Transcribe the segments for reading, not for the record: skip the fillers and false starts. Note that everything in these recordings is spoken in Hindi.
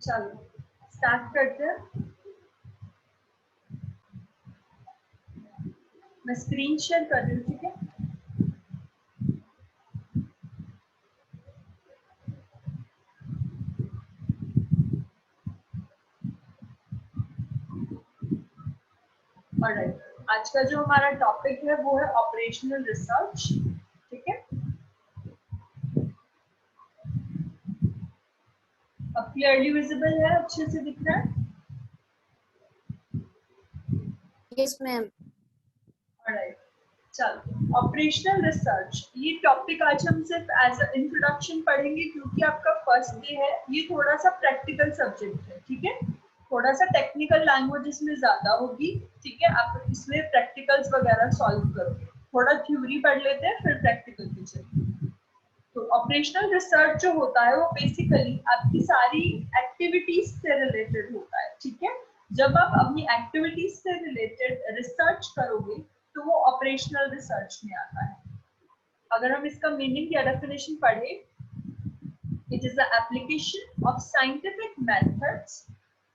चलो स्टार्ट करते हैं। मैं स्क्रीन शेयर कर रही हूँ, ठीक है। ऑलराइट, आज का जो हमारा टॉपिक है वो है ऑपरेशनल रिसर्च, ठीक है। अब क्लियरली विजिबल है, अच्छे से दिख रहा है? Yes ma'am. ऑलराइट, चलो ऑपरेशनल रिसर्च, ये टॉपिक आज हम सिर्फ एज अ इंट्रोडक्शन पढ़ेंगे क्योंकि आपका फर्स्ट डे है। ये थोड़ा सा प्रैक्टिकल सब्जेक्ट है, ठीक है। थोड़ा सा टेक्निकल लैंग्वेज इसमें ज्यादा होगी, ठीक है। आप इसमें प्रैक्टिकल्स वगैरह सॉल्व करोगे। थोड़ा थ्योरी पढ़ लेते हैं फिर प्रैक्टिकल पे चलेंगे। तो ऑपरेशनल रिसर्च जो होता है वो बेसिकली आपकी सारी एक्टिविटीज से रिलेटेड होता है, ठीक है। जब आप अपनी एक्टिविटीज से रिलेटेड रिसर्च करोगे तो वो ऑपरेशनल रिसर्च में आता है। अगर हम इसका मीनिंग या डेफिनेशन पढ़े, it is the application of scientific methods,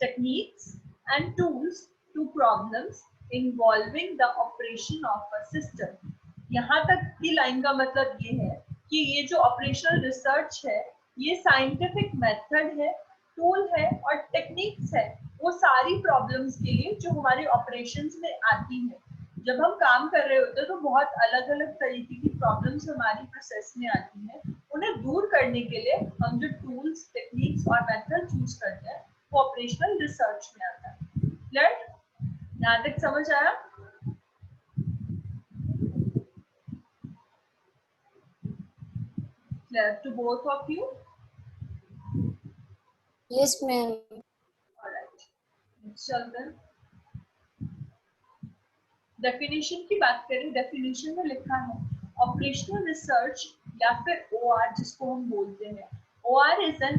techniques and tools to problems involving the operation of a system. यहाँ तक की लाइन का मतलब ये है कि ये जो ऑपरेशनल रिसर्च है ये साइंटिफिक मेथड है, टूल है और टेक्निक्स है वो सारी प्रॉब्लम्स के लिए जो हमारे ऑपरेशंस में आती है। जब हम काम कर रहे होते हैं तो बहुत अलग अलग तरीके की प्रॉब्लम्स हमारी प्रोसेस में आती हैं। उन्हें दूर करने के लिए हम जो टूल्स, टेक्निक्स और मेथड चूज करते हैं वो ऑपरेशनल रिसर्च में आता है। क्लियर? यहाँ तक समझ आया? Clear to both of you? Yes ma'am. Alright. चलते हैं। डेफिनेशन की बात करें, डेफिनेशन में लिखा है ऑपरेशनल रिसर्च या फिर ओआर जिसको हम बोलते हैं। OR is an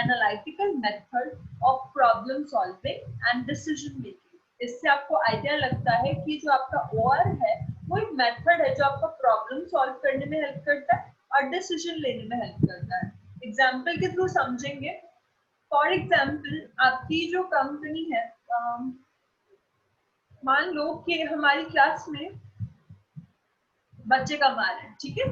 analytical method of problem solving and decision making. इससे आपको आइडिया लगता है कि जो आपका OR है वो एक मेथड है जो आपका प्रॉब्लम सॉल्व करने में हेल्प करता है और डिसीजन लेने में हेल्प करता है। एग्जाम्पल के थ्रू समझेंगे। फॉर एग्जाम्पल आपकी जो कंपनी है, मान लो कि हमारी क्लास में बच्चे कम आ रहे हैं, ठीक है।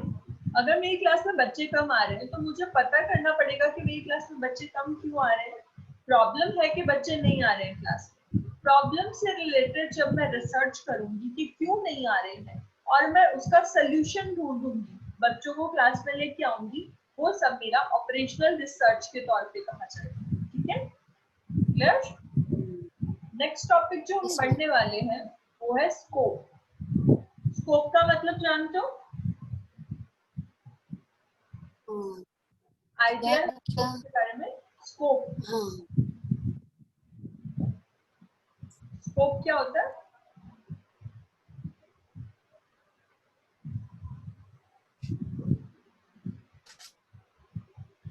अगर मेरी क्लास में बच्चे कम आ रहे हैं तो मुझे पता करना पड़ेगा कि मेरी क्लास में बच्चे कम क्यों आ रहे हैं। प्रॉब्लम है कि बच्चे नहीं आ रहे हैं क्लास में। प्रॉब्लम से रिलेटेड जब मैं रिसर्च करूंगी कि क्यों नहीं आ रहे हैं और मैं उसका सोल्यूशन ढूंढूंगी, बच्चों को क्लास में लेके आऊंगी, वो सब मेरा ऑपरेशनल रिसर्च के तौर पे कहा जाएगा, ठीक है। क्लियर? नेक्स्ट टॉपिक जो हम पढ़ने वाले हैं वो है स्कोप। स्कोप का मतलब जानते हो? आइडिया के बारे में? स्कोप, स्कोप क्या होता है?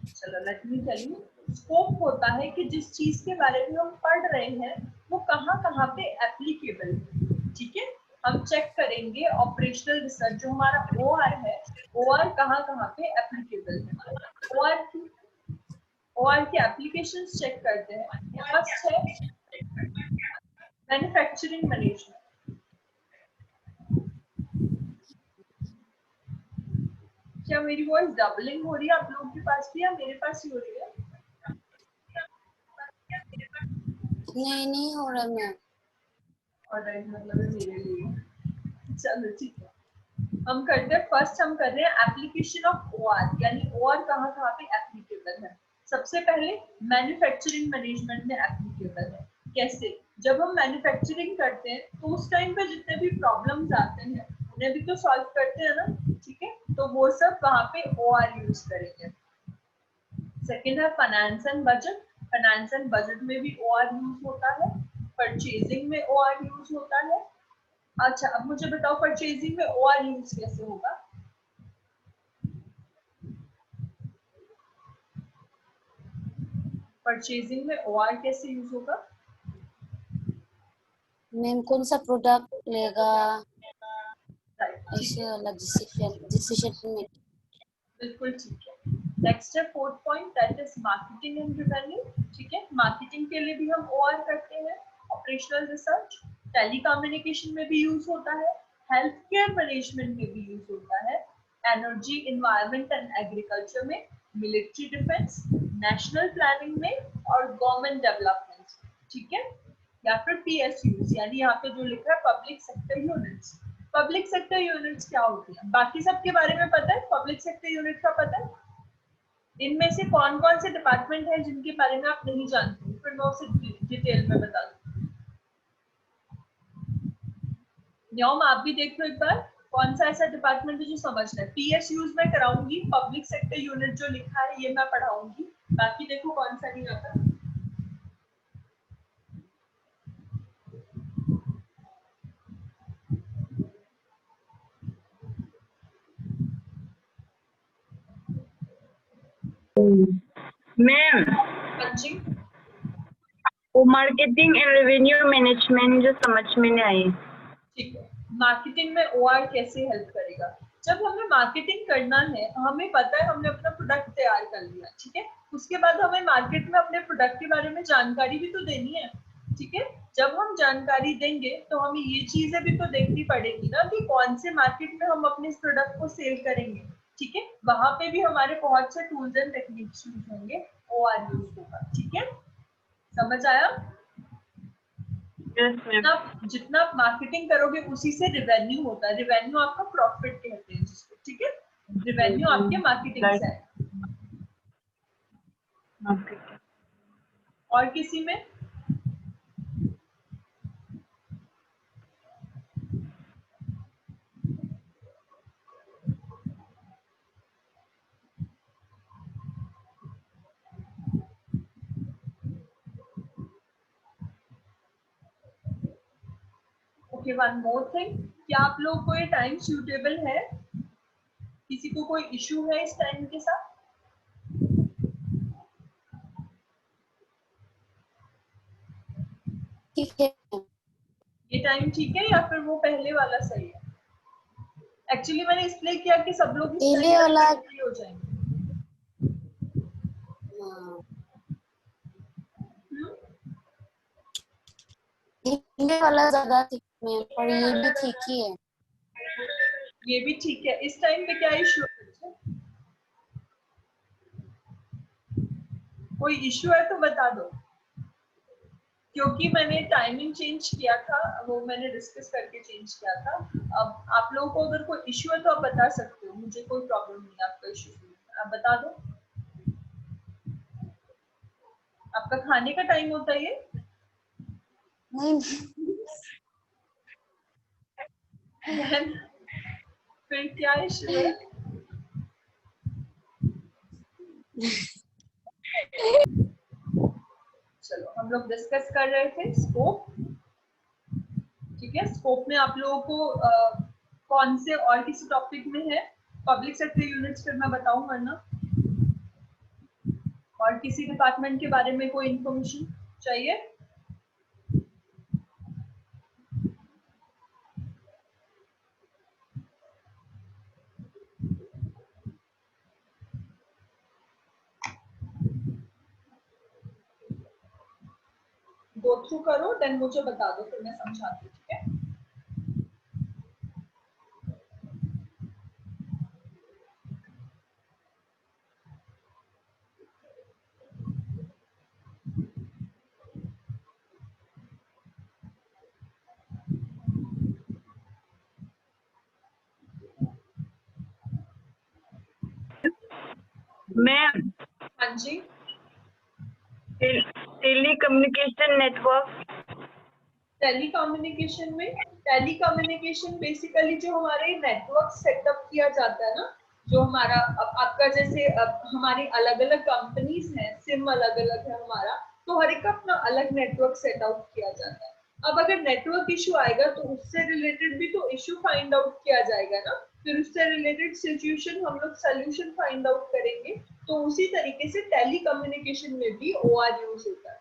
चलो let me tell you. Scope होता है कि जिस चीज के बारे में हम पढ़ रहे हैं वो कहाँ कहाँ पे एप्लीकेबल है, ठीक है। हम चेक करेंगे ऑपरेशनल रिसर्च जो हमारा OR है, OR कहाँ कहाँ पे एप्लीकेबल है। OR की एप्लीकेशंस चेक करते हैं। फर्स्ट है मैन्युफैक्चरिंग मैनेजमेंट। क्या मेरी वॉइस डबलिंग हो रही है आप लोगों के पास भी या मेरे पास ही हो रही है? नहीं हो रहा मैम। ऑलराइट, मतलब है मेरे लिए। चलो ठीक है, हम करते हैं। फर्स्ट हम कर रहे हैं एप्लीकेशन ऑफ OR, यानी OR कहाँ कहाँ पे एप्लीकेबल है। सबसे पहले मैन्युफैक्चरिंग मैनेजमेंट में एप्लीकेबल है। कैसे? जब हम मैन्युफैक्चरिंग करते हैं तो उस टाइम पे जितने भी प्रॉब्लम्स आते हैं उन्हें भी तो सॉल्व करते हैं ना, ठीक है। तो वो सब वहाँ पे OR यूज करेंगे। सेकेंड है finance and budget. Finance and budget में भी OR यूज होता है। परचेजिंग में OR यूज होता है। अच्छा, अब मुझे बताओ परचेजिंग में OR यूज कैसे होगा? परचेजिंग में OR कैसे यूज होगा? मैम कौन सा प्रोडक्ट लेगा राइट, ऐसे वाला डिसीजन में। बिल्कुल ठीक है। नेक्स्ट है fourth point, that is marketing and revenue. ठीक है, मार्केटिंग के लिए भी हम ओआर करते हैं, ऑपरेशनल रिसर्च। टेलीकम्युनिकेशन में भी यूज होता है, हेल्थ केयर मैनेजमेंट में भी यूज होता है, एनर्जी, इन्वायरमेंट एंड एग्रीकल्चर में, मिलिट्री डिफेंस, नेशनल प्लानिंग में और गवर्नमेंट डेवलपमेंट। ठीक है, या फिर पीएसयूज, यानी यहाँ पे जो लिखा है public sector units. Public sector units क्या होती है, बाकी सबके बारे में पता है, पब्लिक सेक्टर यूनिट का पता है? इनमें से कौन कौन से डिपार्टमेंट हैं जिनके बारे में आप नहीं जानते, फिर मैं उसे डिटेल में बता दूं। न्योम आप भी देखो एक बार, कौन सा ऐसा डिपार्टमेंट है जो समझना है। पीएसयूज में कराऊंगी, पब्लिक सेक्टर यूनिट जो लिखा है ये मैं पढ़ाऊंगी, बाकी देखो कौन सा नहीं आता। मैम हाँ जी, वो मार्केटिंग एंड रेवेन्यू मैनेजमेंट जो समझ में नहीं आई। ठीक है, मार्केटिंग में ओआर कैसे हेल्प करेगा। जब हमें मार्केटिंग करना है, हमें पता है हमने अपना प्रोडक्ट तैयार कर लिया, ठीक है, उसके बाद हमें मार्केट में अपने प्रोडक्ट के बारे में जानकारी भी तो देनी है। ठीक है, जब हम जानकारी देंगे तो हमें ये चीजें भी तो देखनी पड़ेगी ना कि कौन से मार्केट में हम अपने इस प्रोडक्ट को सेल करेंगे। ठीक है, वहां पे भी हमारे बहुत से टूल्स एंड टेक्निक्स यूज होंगे, ओआर यूज होगा। ठीक है, समझ आया? Yes ma'am. जितना आप मार्केटिंग करोगे उसी से रिवेन्यू होता है, रिवेन्यू आपका प्रॉफिट कहते हैं जिसको। ठीक है, रिवेन्यू आपके मार्केटिंग से है। और किसी में? ओके, वन मोर थिंग, क्या आप लोग को ये टाइम सूटेबल है? किसी को कोई इशू है इस टाइम के साथ? ठीक है। ये टाइम ठीक है या फिर वो पहले वाला सही है? एक्चुअली मैंने इसलिए किया कि सब लोग इस पहले टाइम वाला फ्री हो जाएंगे। हाँ, हम्म? पहले वाला ज्यादा ठीक में, पर ये भी ठीक ही है। ये भी ठीक है। इस टाइम पे क्या इशू है? कोई इशू है तो बता दो, क्योंकि मैंने टाइमिंग चेंज किया था, वो मैंने डिस्कस करके चेंज किया था। अब आप लोगों को अगर कोई इशू है तो आप बता सकते हो, मुझे कोई प्रॉब्लम नहीं है आपका इशू, आप बता दो। आपका खाने का टाइम होता है ये? नहीं, Then, फिर क्या इशू है? चलो, हम लोग डिस्कस कर रहे थे स्कोप। ठीक है, स्कोप में आप लोगों को कौन से और किसी टॉपिक में है? पब्लिक सेक्टर यूनिट्स फिर मैं बताऊंगा ना। और किसी डिपार्टमेंट के बारे में कोई इंफॉर्मेशन चाहिए? गो थ्रू करो, देन मुझे बता दो, फिर मैं समझाती हूँ। ठीक है, मैम हाँ जी, टेलीकम्युनिकेशन नेटवर्क। टेलीकम्युनिकेशन बेसिकली जो हमारे नेटवर्क सेटअप किया जाता है ना, जो हमारा अब आपका जैसे अब हमारी अलग अलग कंपनीज हैं, सिम अलग अलग है हमारा, तो हर एक का अपना अलग नेटवर्क सेटअप किया जाता है। अब अगर नेटवर्क इशू आएगा तो उससे रिलेटेड भी तो इशू फाइंड आउट किया जाएगा ना, फिर उससे रिलेटेड सिचुएशन हम लोग सोल्यूशन फाइंड आउट करेंगे। तो उसी तरीके से टेलीकम्युनिकेशन में भी ओआर यूज होता है।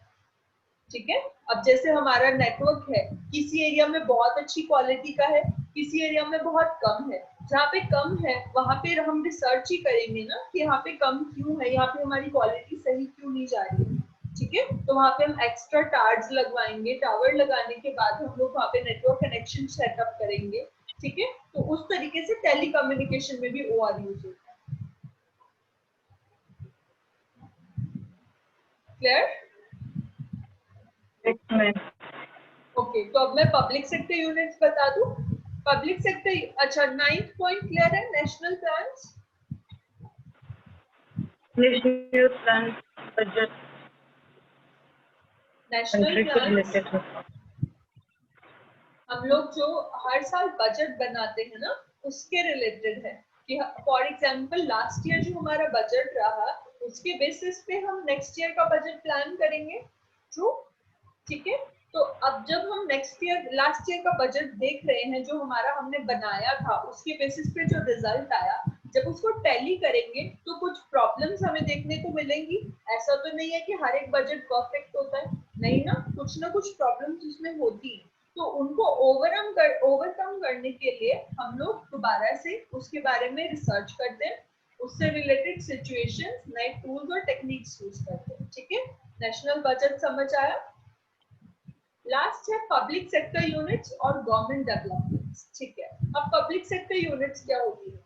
ठीक है, अब जैसे हमारा नेटवर्क है, किसी एरिया में बहुत अच्छी क्वालिटी का है, किसी एरिया में बहुत कम है, जहाँ पे कम है वहां पे हम रिसर्च ही करेंगे ना कि यहाँ पे कम क्यों है, यहाँ पे हमारी क्वालिटी सही क्यों नहीं जा रही है, ठीक है। तो वहाँ पे हम एक्स्ट्रा टावर्स लगवाएंगे, टावर लगाने के बाद हम लोग वहाँ पे नेटवर्क कनेक्शन सेटअप करेंगे, ठीक है। तो उस तरीके से टेली कम्युनिकेशन में भी OR यूज होता है। क्लियर? ओके, तो अब मैं पब्लिक सेक्टर यूनिट्स बता दूं। पब्लिक सेक्टर, अच्छा 9th पॉइंट क्लियर है? National plans, national plan budget national plans हम लोग जो हर साल बजट बनाते हैं ना उसके रिलेटेड है कि फॉर एग्जांपल लास्ट ईयर जो हमारा बजट रहा उसके बेसिस पे हम नेक्स्ट ईयर का बजट प्लान करेंगे। ट्रू, ठीक है। तो अब जब हम नेक्स्ट ईयर लास्ट ईयर का बजट देख रहे हैं जो हमारा हमने बनाया था उसके बेसिस पे जो रिजल्ट आया, जब उसको टैली करेंगे तो कुछ प्रॉब्लम्स हमें देखने को मिलेंगी। ऐसा तो नहीं है कि हर एक बजट परफेक्ट होता है, नहीं ना कुछ प्रॉब्लम्स उसमें होती है। तो उनको ओवरकम करने के लिए हम लोग दोबारा से उसके बारे में रिसर्च करते हैं, उससे रिलेटेड सिचुएशंस, नए टूल्स और टेक्निक्स यूज करते हैं, ठीक है। नेशनल बजट समझ आया? लास्ट है पब्लिक सेक्टर यूनिट्स और गवर्नमेंट डेवलपमेंट्स, ठीक है। अब पब्लिक सेक्टर यूनिट्स क्या होती है?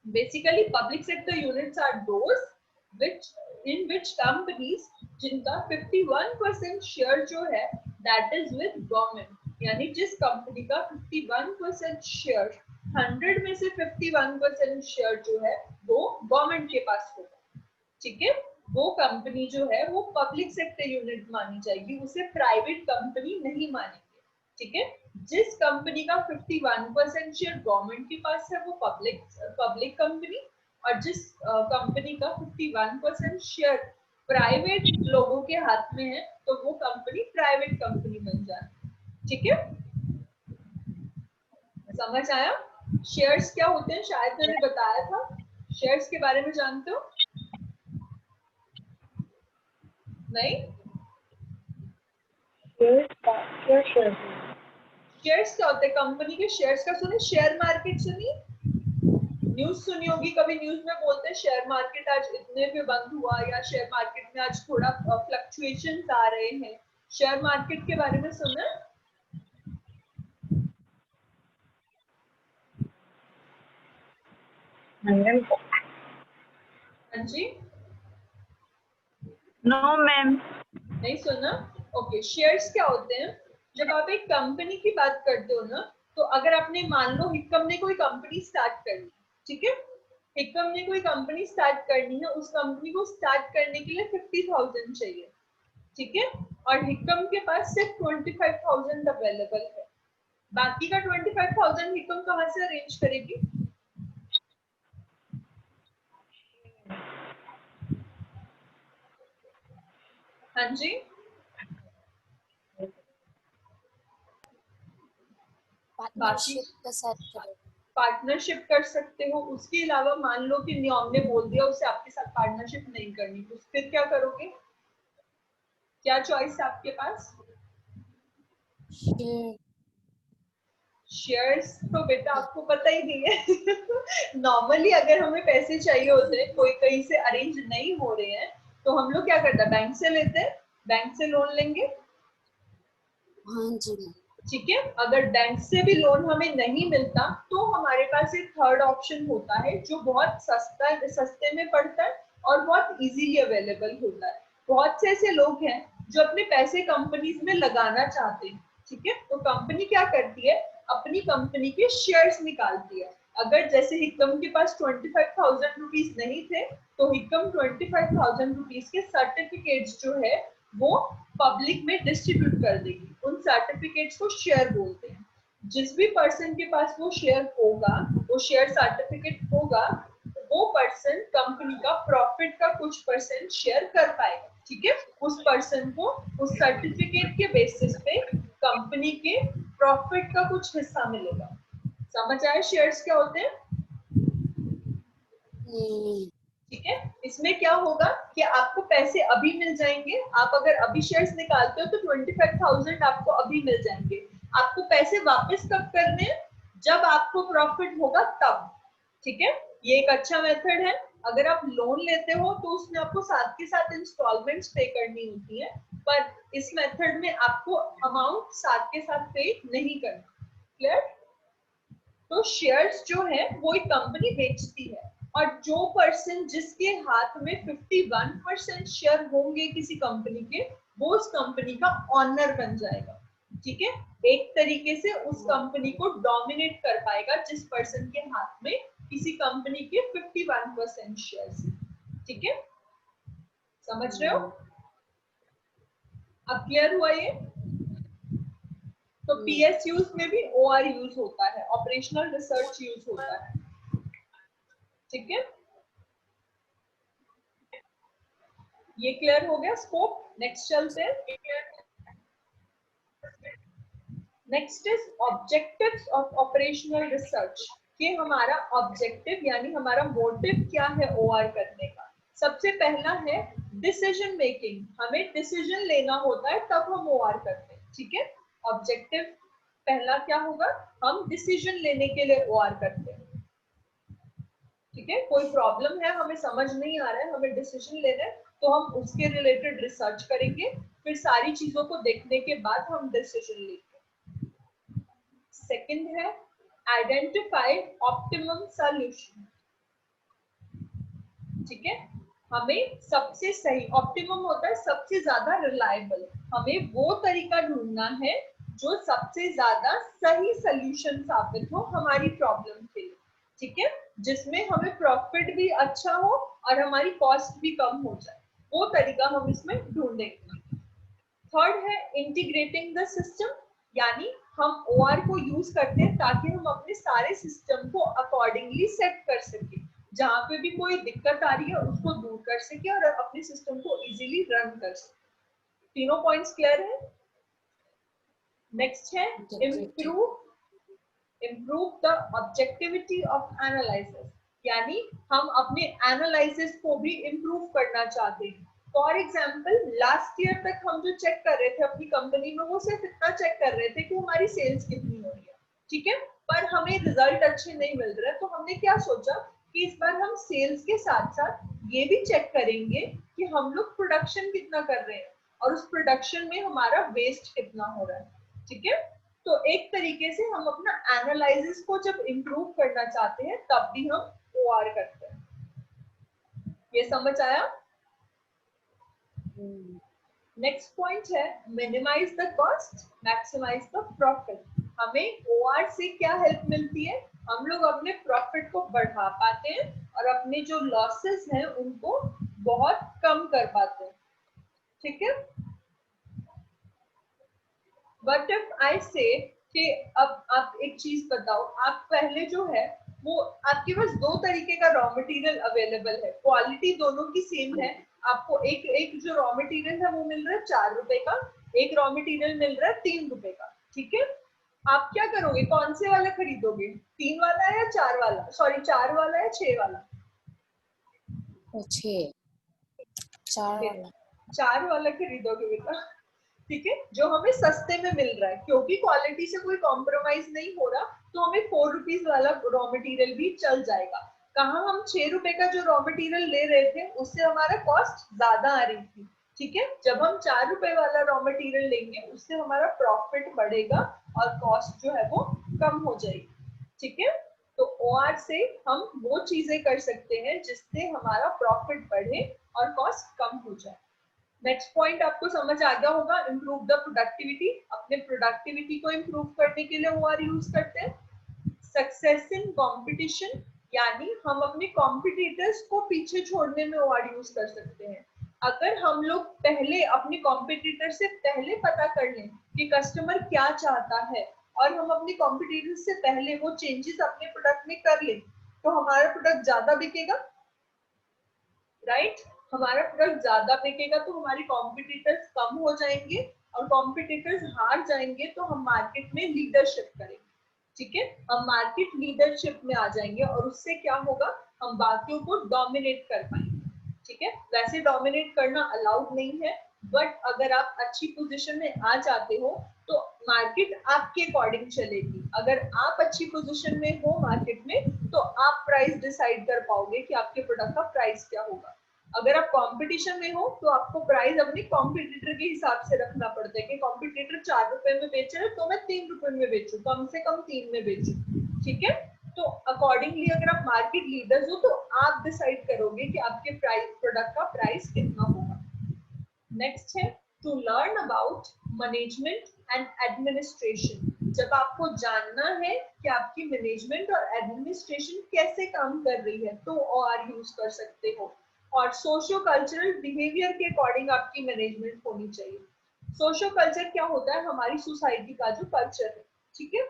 Basically public sector units are those in which companies जिनका 51% शेयर जो है that is with government, यानी जिस कंपनी का 51% शेयर, 100 में से 51% शेयर जो है वो गवर्नमेंट के पास होगा, ठीक है। वो कंपनी जो है वो पब्लिक सेक्टर यूनिट मानी जाएगी, उसे प्राइवेट कंपनी नहीं मानेंगे, ठीक है। जिस कंपनी का 51% शेयर गवर्नमेंट के पास है वो पब्लिक कंपनी, और जिस कंपनी का 51% शेयर प्राइवेट लोगों के हाथ में है तो वो कंपनी प्राइवेट कंपनी बन जाती है, ठीक है। समझ आया? शेयर्स क्या होते हैं शायद मैंने बताया था, शेयर्स के बारे में जानते हो? नहीं? शेयर्स क्या होते हैं? कंपनी के शेयर्स का सुने, शेयर मार्केट सुनी, न्यूज सुनी होगी कभी, न्यूज में बोलते हैं शेयर मार्केट आज इतने पे बंद हुआ, या शेयर मार्केट में आज थोड़ा फ्लक्चुएशंस आ रहे हैं। शेयर मार्केट के बारे में सुना? हाँ जी, नो मैम, नहीं सुना? ओके, शेयर्स क्या होते हैं? जब आप एक कंपनी की बात करते हो ना, तो अगर आपने मान लो हिक्कम ने कोई कंपनी स्टार्ट करनी, ठीक है, हिक्कम ने कोई कंपनी स्टार्ट करनी है, उस कंपनी को स्टार्ट करने के लिए 50,000 चाहिए, ठीक है, और हिक्कम के पास सिर्फ 25,000 अवेलेबल है, बाकी का 25,000 हिक्कम कहाँ से अरेंज करेगी? हाँ जी, पार्टनरशिप का सेट करें। पार्टनरशिप कर सकते हो। उसके अलावा मान लो कि नियम ने बोल दिया उसे आपके साथ पार्टनरशिप नहीं करनी, तो फिर क्या करोगे? क्या चॉइस है आपके पास? शेयर्स तो बेटा आपको पता ही नहीं है। नॉर्मली अगर हमें पैसे चाहिए होते हैं, कोई कहीं से अरेंज नहीं हो रहे हैं, तो हम लोग क्या करते हैं? बैंक से लेते हैं, बैंक से लोन लेंगे, हाँ जी, ठीक है। अगर बैंक से भी लोन हमें नहीं मिलता तो हमारे पास एक थर्ड ऑप्शन होता है जो बहुत सस्ते में पड़ता है और बहुत इजीली अवेलेबल होता है। बहुत से ऐसे लोग हैं जो अपने पैसे कंपनीज में लगाना चाहते हैं, ठीक है। तो कंपनी क्या करती है? अपनी कंपनी के शेयर्स निकालती है। अगर जैसे हिक्कम के पास 25,000 रुपीज नहीं थे तो हिक्कम 25,000 रुपीज के सर्टिफिकेट्स जो है वो पब्लिक में डिस्ट्रीब्यूट कर देगी। उन सर्टिफिकेट्स को शेयर बोलते हैं। जिस भी पर्सन के पास वो शेयर होगा, वो शेयर सर्टिफिकेट होगा, वो पर्सन कंपनी का प्रॉफिट का कुछ परसेंट शेयर कर पाएगा, ठीक है। उस पर्सन को उस सर्टिफिकेट के बेसिस पे कंपनी के प्रॉफिट का कुछ हिस्सा मिलेगा। समझ आए शेयर्स क्या होते हैं? ठीक है। इसमें क्या होगा कि आपको पैसे अभी मिल जाएंगे। आप अगर अभी शेयर्स निकालते हो तो 25,000 आपको अभी मिल जाएंगे। आपको पैसे वापस कब करने हैं? जब आपको प्रॉफिट होगा तब, ठीक है। ये एक अच्छा मेथड है। अगर आप लोन लेते हो तो उसमें आपको साथ के साथ इंस्टॉलमेंट्स पे करनी होती है, पर इस मेथड में आपको अमाउंट साथ के साथ पे नहीं करना। क्लियर? तो शेयर्स जो है वो एक कंपनी बेचती है, और जो पर्सन जिसके हाथ में 51% शेयर होंगे किसी कंपनी के, वो उस कंपनी का ऑनर बन जाएगा। ठीक है, एक तरीके से उस कंपनी को डोमिनेट कर पाएगा जिस पर्सन के हाथ में किसी कंपनी के 51% शेयर्स। ठीक है, समझ रहे हो? अब क्लियर हुआ ये? तो पीएसयूज में भी ओआर यूज होता है, ऑपरेशनल रिसर्च यूज होता है। ठीक है, ये क्लियर हो गया स्कोप। नेक्स्ट चलते हैं। Next is objectives of operational research. कि हमारा ऑब्जेक्टिव यानी हमारा मोटिव क्या है ओआर करने का। सबसे पहला है डिसीजन मेकिंग। हमें डिसीजन लेना होता है तब हम ओआर करते हैं। ठीक है, ऑब्जेक्टिव पहला क्या होगा, हम डिसीजन लेने के लिए ओआर करते हैं। ठीक है, कोई प्रॉब्लम है, हमें समझ नहीं आ रहा है, हमें डिसीजन लेना है, तो हम उसके रिलेटेड रिसर्च करेंगे, फिर सारी चीजों को देखने के बाद हम डिसीजन लेंगे। सेकंड है आइडेंटिफाई ऑप्टिमम सॉल्यूशन। ठीक है, हमें सबसे सही, ऑप्टिमम होता है सबसे ज्यादा रिलायबल, हमें वो तरीका ढूंढना है जो सबसे ज्यादा सही सॉल्यूशन साबित हो हमारी प्रॉब्लम के लिए। ठीक है, जिसमें हमें प्रॉफिट भी अच्छा हो और हमारी कॉस्ट भी कम हो जाए, वो तरीका हम इसमें ढूंढेंगे। थर्ड है इंटीग्रेटिंग द सिस्टम, यानी हम ओआर को यूज करते हैं ताकि हम अपने सारे सिस्टम को अकॉर्डिंगली सेट कर सके, जहां पे भी कोई दिक्कत आ रही है उसको दूर कर सके और अपने सिस्टम को इजीली रन कर सके। तीनों पॉइंट्स क्लियर है? नेक्स्ट है improve the objectivity of analysis, यानी हम अपने एनालिसिस को भी इम्प्रूव करना चाहते हैं। फॉर एग्जाम्पल लास्ट ईयर तक हम जो चेक कर रहे थे अपनी कंपनी में, वो सिर्फ इतना चेक कर रहे थे कि हमारी सेल्स कितनी हो रही है। ठीक है, पर हमें रिजल्ट अच्छे नहीं मिल रहे, तो हमने क्या सोचा कि इस बार हम सेल्स के साथ साथ ये भी चेक करेंगे कि हम लोग प्रोडक्शन कितना कर रहे हैं और उस प्रोडक्शन में हमारा वेस्ट कितना हो रहा है। ठीक है, तो एक तरीके से हम अपना एनालिसिस को जब इम्प्रूव करना चाहते हैं तब भी हम ओआर करते हैं। ये समझ आया? नेक्स्ट पॉइंट है minimize the cost maximize the profit. हमें ओआर से क्या हेल्प मिलती है, हम लोग अपने प्रॉफिट को बढ़ा पाते हैं और अपने जो लॉसेस हैं उनको बहुत कम कर पाते हैं। ठीक है, बट इफ आई से कि अब आप एक चीज बताओ, आप पहले जो है वो आपके पास दो तरीके का रॉ मटेरियल अवेलेबल है, क्वालिटी दोनों की सेम है। आपको एक जो रॉ मटेरियल है वो मिल रहा है 4 रुपए का, एक रॉ मटेरियल मिल रहा है 3 रुपए का। ठीक है, आप क्या करोगे, कौन से वाला खरीदोगे, 3 वाला या 4 वाला, सॉरी 4 वाला या 6 वाला? 4 वाला खरीदोगे बेटा। ठीक है, जो हमें सस्ते में मिल रहा है, क्योंकि क्वालिटी से कोई कॉम्प्रोमाइज नहीं हो रहा, तो हमें 4 रुपीज वाला रॉ मटेरियल भी चल जाएगा। कहाँ हम 6 रुपए का जो रॉ मटेरियल ले रहे थे उससे हमारा कॉस्ट ज्यादा आ रही थी। ठीक है, जब हम 4 रुपए वाला रॉ मटेरियल लेंगे उससे हमारा प्रॉफिट बढ़ेगा और कॉस्ट जो है वो कम हो जाएगी। ठीक है, तो ओआर से हम वो चीजें कर सकते हैं जिससे हमारा प्रॉफिट बढ़े और कॉस्ट कम हो जाए। नेक्स्ट पॉइंट आपको समझ आ गया होगा, इम्प्रूव द प्रोडक्टिविटी। अपने प्रोडक्टिविटी को इम्प्रूव करने के लिए ओआर यूज करते हैं। सक्सेस इन कंपटीशन, यानी हम अपने कॉम्पिटिटर्स को पीछे छोड़ने में ओआर यूज कर सकते हैं। अगर हम लोग पहले अपने कॉम्पिटिटर से पहले पता कर लें कि कस्टमर क्या चाहता है और हम अपने कॉम्पिटिटर से पहले वो चेंजेस अपने प्रोडक्ट में कर लें, तो हमारा प्रोडक्ट ज्यादा बिकेगा। राइट, हमारा प्रोडक्ट ज्यादा बिकेगा तो हमारे कॉम्पिटिटर्स कम हो जाएंगे, और कॉम्पिटिटर्स हार जाएंगे तो हम मार्केट में लीडरशिप करेंगे। ठीक है, हम मार्केट लीडरशिप में आ जाएंगे और उससे क्या होगा, हम बाकियों को डोमिनेट कर पाएंगे। ठीक है, वैसे डोमिनेट करना अलाउड नहीं है, बट अगर आप अच्छी पोजीशन में आ जाते हो तो मार्केट आपके अकॉर्डिंग चलेगी। अगर आप अच्छी पोजीशन में हो मार्केट में तो आप प्राइस डिसाइड कर पाओगे कि आपके प्रोडक्ट का प्राइस क्या होगा। अगर आप कंपटीशन में हो तो आपको प्राइस अपने कॉम्पिटिटर के हिसाब से रखना पड़ता है कि कॉम्पिटिटर 4 रुपए में बेच रहे तो मैं 3 रुपए में बेचूं, कम से कम 3 में बेचूं। ठीक है, तो अकॉर्डिंगली अगर आप मार्केट लीडर्स हो तो आप डिसाइड करोगे कि आपके प्राइस प्रोडक्ट का प्राइस कितना होगा। नेक्स्ट है to learn about management and administration. जब आपको जानना है कि आपकी मैनेजमेंट और एडमिनिस्ट्रेशन कैसे काम कर रही है तो OR यूज कर सकते हो। और सोशियो कल्चरल बिहेवियर के अकॉर्डिंग आपकी मैनेजमेंट होनी चाहिए। सोशियो कल्चर क्या होता है? हमारी सोसाइटी का जो कल्चर है, ठीक है।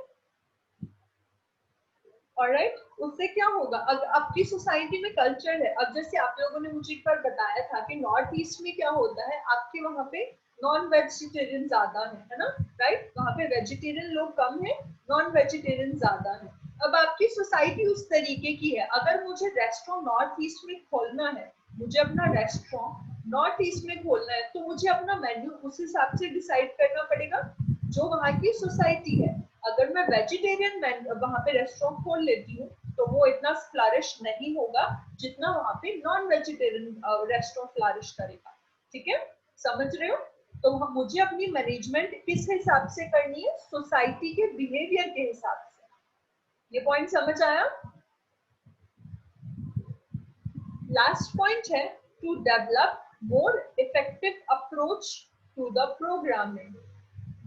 ऑलराइट, उससे क्या होगा? अगर आपकी सोसाइटी में कल्चर है, अब जैसे आप लोगों ने मुझे एक बार बताया था कि नॉर्थ ईस्ट में क्या होता है, आपके वहां पे नॉन वेजिटेरियन ज्यादा है ना, राइट? वहां पे वेजिटेरियन लोग कम है, नॉन वेजिटेरियन ज्यादा है। अब आपकी सोसाइटी उस तरीके की है, अगर मुझे रेस्टोरेंट नॉर्थ ईस्ट में खोलना है, मुझे अपना रेस्टोरेंट नॉर्थ ईस्ट में खोलना है तो मुझे अपना मेन्यू उस हिसाब से डिसाइड करना पड़ेगा जो वहाँ की सोसाइटी है। अगर मैं वेजिटेरियन वहां पे रेस्टोरेंट खोल लेती हूँ तो वो इतना फ्लरिश नहीं होगा जितना वहां पे नॉन वेजिटेरियन रेस्टोरेंट फ्लरिश करेगा। ठीक है, समझ रहे हो? तो मुझे अपनी मैनेजमेंट किस हिसाब से करनी है? सोसाइटी के बिहेवियर के हिसाब से। ये पॉइंट समझ आया? लास्ट पॉइंट है to develop more effective approach to the programming.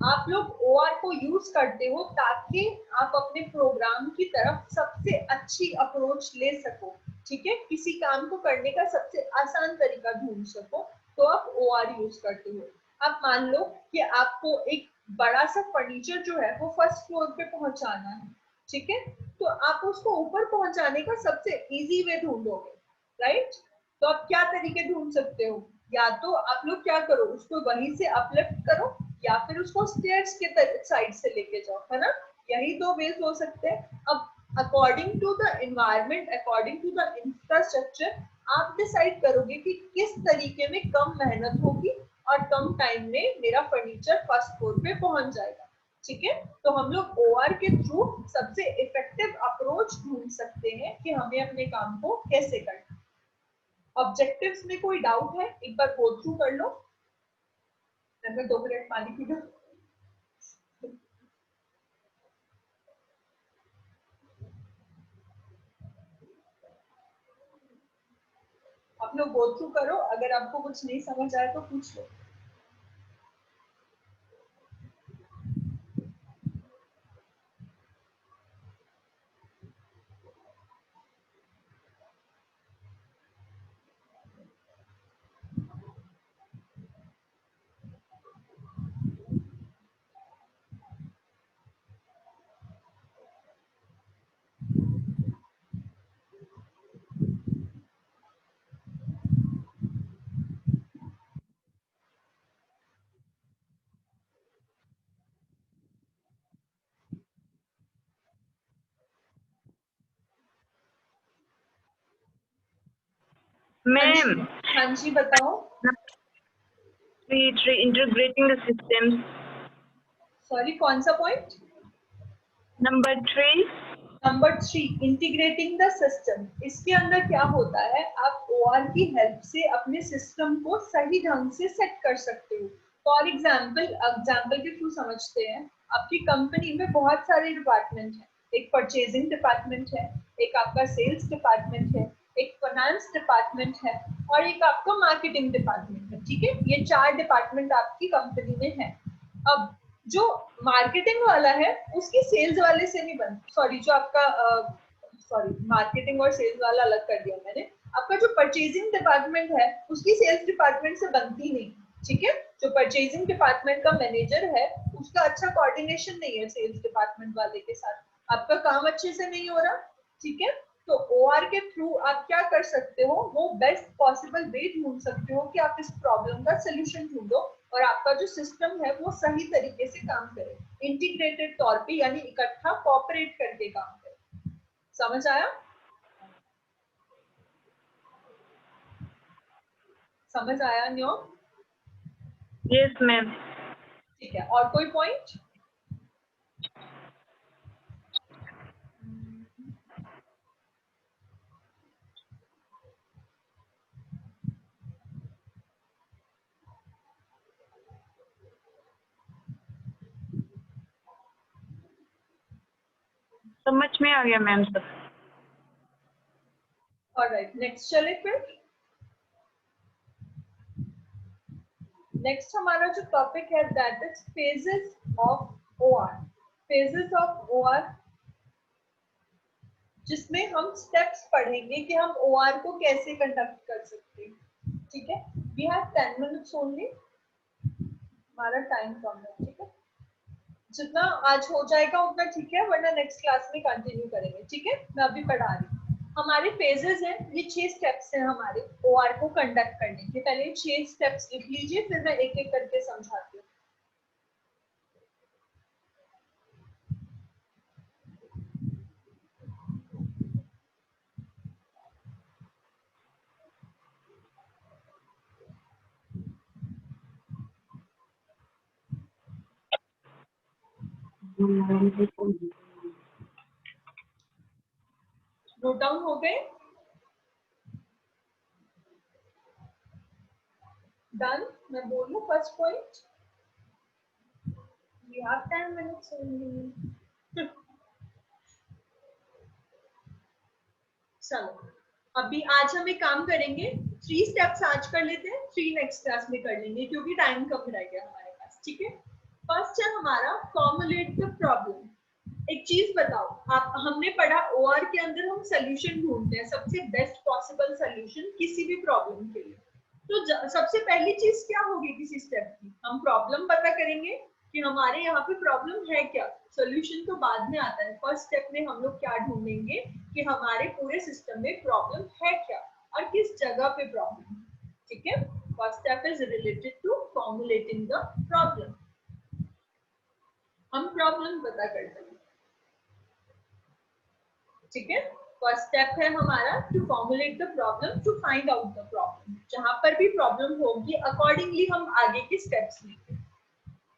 आप लोग OR को यूज करते हो ताकि आप अपने प्रोग्राम की तरफ सबसे अच्छी अप्रोच ले सको। ठीक है, किसी काम को करने का सबसे आसान तरीका ढूंढ सको तो आप OR यूज करते हो। आप मान लो कि आपको एक बड़ा सा फर्नीचर जो है वो फर्स्ट फ्लोर पे पहुंचाना है, ठीक है, तो आप उसको ऊपर पहुंचाने का सबसे इजी वे ढूंढोगे, राइट? तो आप क्या तरीके ढूंढ सकते हो? या तो आप लोग क्या करो, उसको वहीं से अपलिफ्ट करो या फिर उसको स्टेयर्स के साइड से लेके जाओ, है ना? यही दो वेज हो सकते हैं। अब according to the environment, according to the infrastructure, आप डिसाइड करोगे कि किस तरीके में कम मेहनत होगी और कम टाइम में मेरा फर्नीचर फर्स्ट फ्लोर पे पहुंच जाएगा। ठीक है, तो हम लोग OR के थ्रू सबसे इफेक्टिव अप्रोच ढूंढ सकते हैं कि हमें अपने काम को कैसे करना। ऑब्जेक्टिव्स में कोई डाउट है? एक बार गो थ्रू कर लो। मैं 2 मिनट पानी पी लूं। आप लोग गो थ्रू करो, अगर आपको कुछ नहीं समझ आए तो पूछ लो। मैम, हाँ जी, बताओ। integrating the systems. सॉरी, कौन सा point? Number 3. Number 3, integrating the system. इसके अंदर क्या होता है, आप OR की हेल्प से अपने सिस्टम को सही ढंग से सेट कर सकते हो। फॉर एग्जाम्पल के थ्रू समझते हैं। आपकी कंपनी में बहुत सारे डिपार्टमेंट हैं। एक परचेजिंग डिपार्टमेंट है, एक आपका सेल्स डिपार्टमेंट है, एक फाइनेंस डिपार्टमेंट है और एक आपका मार्केटिंग डिपार्टमेंट है। ठीक है, ये 4 डिपार्टमेंट आपकी कंपनी में है। अब जो मार्केटिंग वाला है उसकी सेल्स वाले से नहीं बनती, सॉरी, जो आपका मार्केटिंग और सेल्स वाला अलग कर दिया मैंने। आपका जो परचेजिंग डिपार्टमेंट है उसकी सेल्स डिपार्टमेंट से बनती नहीं। ठीक है, जो परचेजिंग डिपार्टमेंट का मैनेजर है उसका अच्छा कोऑर्डिनेशन नहीं है सेल्स डिपार्टमेंट वाले के साथ, आपका काम अच्छे से नहीं हो रहा। ठीक है, तो OR के थ्रू आप क्या कर सकते हो, वो बेस्ट पॉसिबल वे ढूंढ सकते हो कि आप इस प्रॉब्लम का सोल्यूशन ढूंढो और आपका जो सिस्टम है वो सही तरीके से काम करे, इंटीग्रेटेड तौर पे, यानी इकट्ठा कोऑपरेट करके काम करे। समझ आया? समझ आया न्यो? Yes, ma'am. ठीक है, और कोई पॉइंट? समझ में आ गया मैम सब। ऑलराइट, नेक्स्ट चले फिर। नेक्स्ट हमारा जो टॉपिक है that is phases of OR. Phases of OR जिसमें हम स्टेप्स पढ़ेंगे कि हम ओआर को कैसे कंडक्ट कर सकते हैं। ठीक है, वी हैव 10 मिनट्स ओनली, हमारा टाइम कम है। ठीक है, जितना आज हो जाएगा उतना ठीक है, वरना नेक्स्ट क्लास में कंटिन्यू करेंगे। ठीक है, मैं अभी पढ़ा रही हूँ। हमारे फेजेस हैं, ये 6 स्टेप्स हैं हमारे ओआर को कंडक्ट करने के। पहले 6 स्टेप्स लिख लीजिए, फिर मैं एक एक करके समझाती हूँ। नोट डाउन हो गए? डन? मैं बोलूं first point? We have 10 minutes only. चलो, अभी आज हम एक काम करेंगे, 3 स्टेप्स आज कर लेते हैं, 3 नेक्स्ट क्लास में कर लेंगे क्योंकि टाइम कम रह गया हमारे पास। ठीक है, फर्स्ट है हमारा फॉर्मुलेट द प्रॉब्लम। एक चीज बताओ, आप हमने पढ़ा ओआर के अंदर हम सोल्यूशन ढूंढते हैं, सबसे बेस्ट पॉसिबल सोल्यूशन किसी भी प्रॉब्लम के लिए। तो सबसे पहली चीज क्या होगी किसी स्टेप की? हम प्रॉब्लम पता करेंगे कि हमारे यहाँ पे प्रॉब्लम है क्या। सोल्यूशन तो बाद में आता है, फर्स्ट स्टेप में हम लोग क्या ढूंढेंगे कि हमारे पूरे सिस्टम में प्रॉब्लम है क्या और किस जगह पे प्रॉब्लम है। ठीक है, first step is related to formulating the problem. हम प्रॉब्लम पता करते हैं। ठीक है, फर्स्ट स्टेप है हमारा to formulate the problem, to find out the problem. जहां पर भी प्रॉब्लम होगी अकॉर्डिंगली हम आगे के स्टेप्स लेंगे।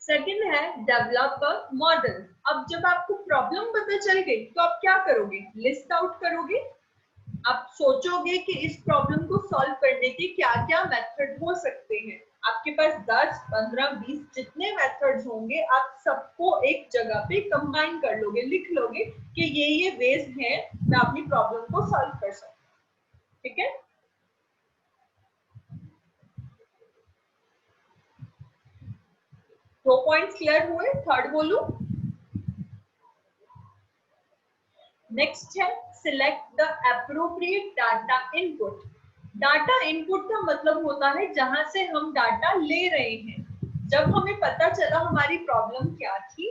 सेकंड है डेवलप अ मॉडल। अब जब आपको प्रॉब्लम पता चल गई तो आप क्या करोगे? लिस्ट आउट करोगे। आप सोचोगे कि इस प्रॉब्लम को सॉल्व करने के क्या क्या मेथड हो सकते हैं। आपके पास 10, 15, 20 जितने मेथड्स होंगे आप सबको एक जगह पे कंबाइन कर लोगे, लिख लोगे कि ये वेज हैं मैं अपनी प्रॉब्लम को सॉल्व कर सकता हूँ। ठीक है, दो पॉइंट्स क्लियर हुए? थर्ड बोलूं? नेक्स्ट है select the appropriate data input. Data input का मतलब होता है जहां से हम डाटा ले रहे हैं। जब हमें पता चला हमारी प्रॉब्लम क्या थी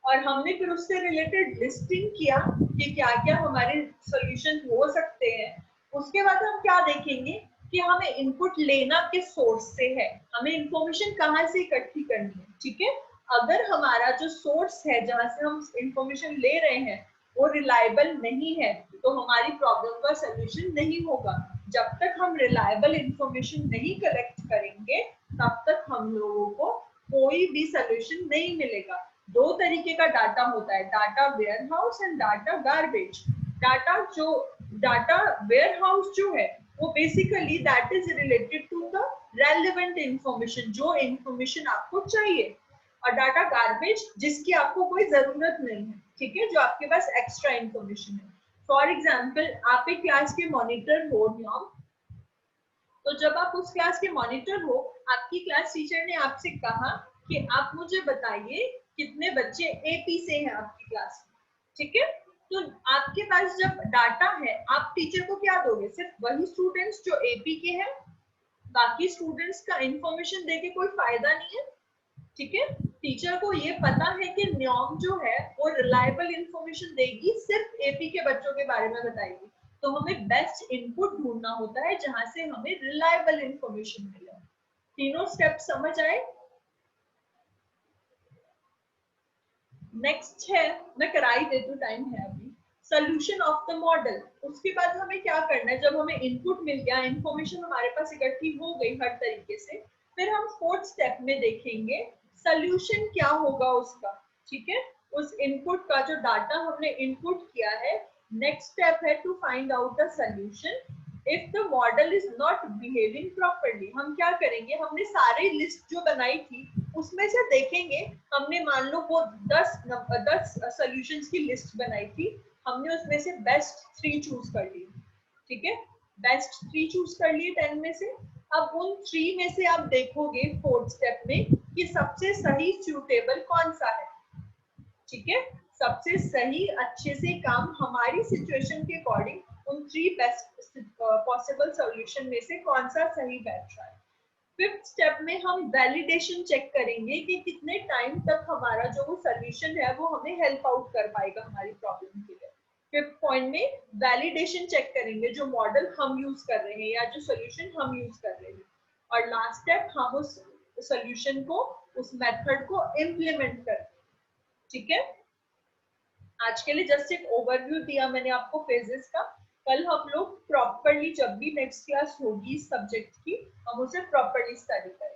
और हमने फिर उससे रिलेटेड लिस्टिंग किया कि क्या क्या हमारे सॉल्यूशन हो सकते हैं, उसके बाद हम क्या देखेंगे कि हमें इनपुट लेना किस सोर्स से है, हमें इंफॉर्मेशन कहाँ से इकट्ठी करनी है। ठीक है, अगर हमारा जो सोर्स है जहां से हम इंफॉर्मेशन ले रहे हैं वो रिलायबल नहीं है तो हमारी प्रॉब्लम का सोल्यूशन नहीं होगा। जब तक हम रिलायबल इंफॉर्मेशन नहीं कलेक्ट करेंगे तब तक हम लोगों को कोई भी सोल्यूशन नहीं मिलेगा। दो तरीके का डाटा होता है, data warehouse and data garbage. Data warehouse जो है वो basically that is related to the relevant information, जो इंफॉर्मेशन आपको चाहिए, और डाटा गार्बेज जिसकी आपको कोई जरूरत नहीं है। ठीक है, जो आपके पास एक्स्ट्रा इंफॉर्मेशन है। फॉर एग्जाम्पल, आप एक क्लास के मॉनिटर हो न्योम, तो जब आप उस क्लास के मॉनिटर हो, आपकी क्लास टीचर ने आपसे कहा कि आप मुझे बताइए कितने बच्चे एपी से हैं आपकी क्लास में। ठीक है, तो आपके पास जब डाटा है आप टीचर को क्या दोगे? सिर्फ वही स्टूडेंट्स जो एपी के हैं, बाकी स्टूडेंट्स का इंफॉर्मेशन देके कोई फायदा नहीं है। ठीक है, टीचर को ये पता है कि न्योम जो है वो रिलायबल इंफॉर्मेशन देगी, सिर्फ एपी के बच्चों के बारे में बताएगी। तो हमें बेस्ट इनपुट ढूंढना होता है जहां से हमें रिलायबल इंफॉर्मेशन मिले। तीनों स्टेप समझ आए? नेक्स्ट है, मैं कराई देती हूँ, टाइम है अभी, सोल्यूशन ऑफ द मॉडल। उसके बाद हमें क्या करना है? जब हमें इनपुट मिल गया, इंफॉर्मेशन हमारे पास इकट्ठी हो गई हर तरीके से, फिर हम फोर्थ स्टेप में देखेंगे सोल्यूशन क्या होगा उसका। ठीक है, उस इनपुट का जो डाटा हमने इनपुट किया है, नेक्स्ट स्टेप है to find out the solution. If the model is not behaving properly, हम क्या करेंगे, हमने सारे लिस्ट जो बनाई थी उसमें से देखेंगे, हमने मान लो वो 10 सॉल्यूशंस की लिस्ट बनाई थी, हमने उसमें से बेस्ट 3 चूज कर लिए, ठीक है, बेस्ट 3 चूज कर लिए 10 में से। अब उन 3 में से आप देखोगे 4th स्टेप में कि सबसे सही सूटेबल कौन सा है, ठीक है, सबसे सही अच्छे से काम हमारी सिचुएशन के अकॉर्डिंग उन 3 बेस्ट पॉसिबल सॉल्यूशन में से कौन सा सही बैठ रहा है। 5th स्टेप में हम वैलिडेशन चेक करेंगे कि कितने टाइम तक हमारा जो वो सॉल्यूशन है वो हमें हेल्प आउट कर पाएगा हमारी प्रॉब्लम के लिए। 5th पॉइंट में वैलिडेशन चेक करेंगे जो मॉडल हम यूज कर रहे हैं या जो सॉल्यूशन हम यूज कर रहे हैं। और लास्ट स्टेप हम उस सॉल्यूशन को, उस मेथड को इम्प्लीमेंट करें, ठीक है। आज के लिए जस्ट एक ओवरव्यू दिया मैंने आपको फेजेस का। कल हम लोग प्रॉपरली, जब भी नेक्स्ट क्लास होगी इस सब्जेक्ट की, हम उसे प्रॉपरली स्टडी करेंगे।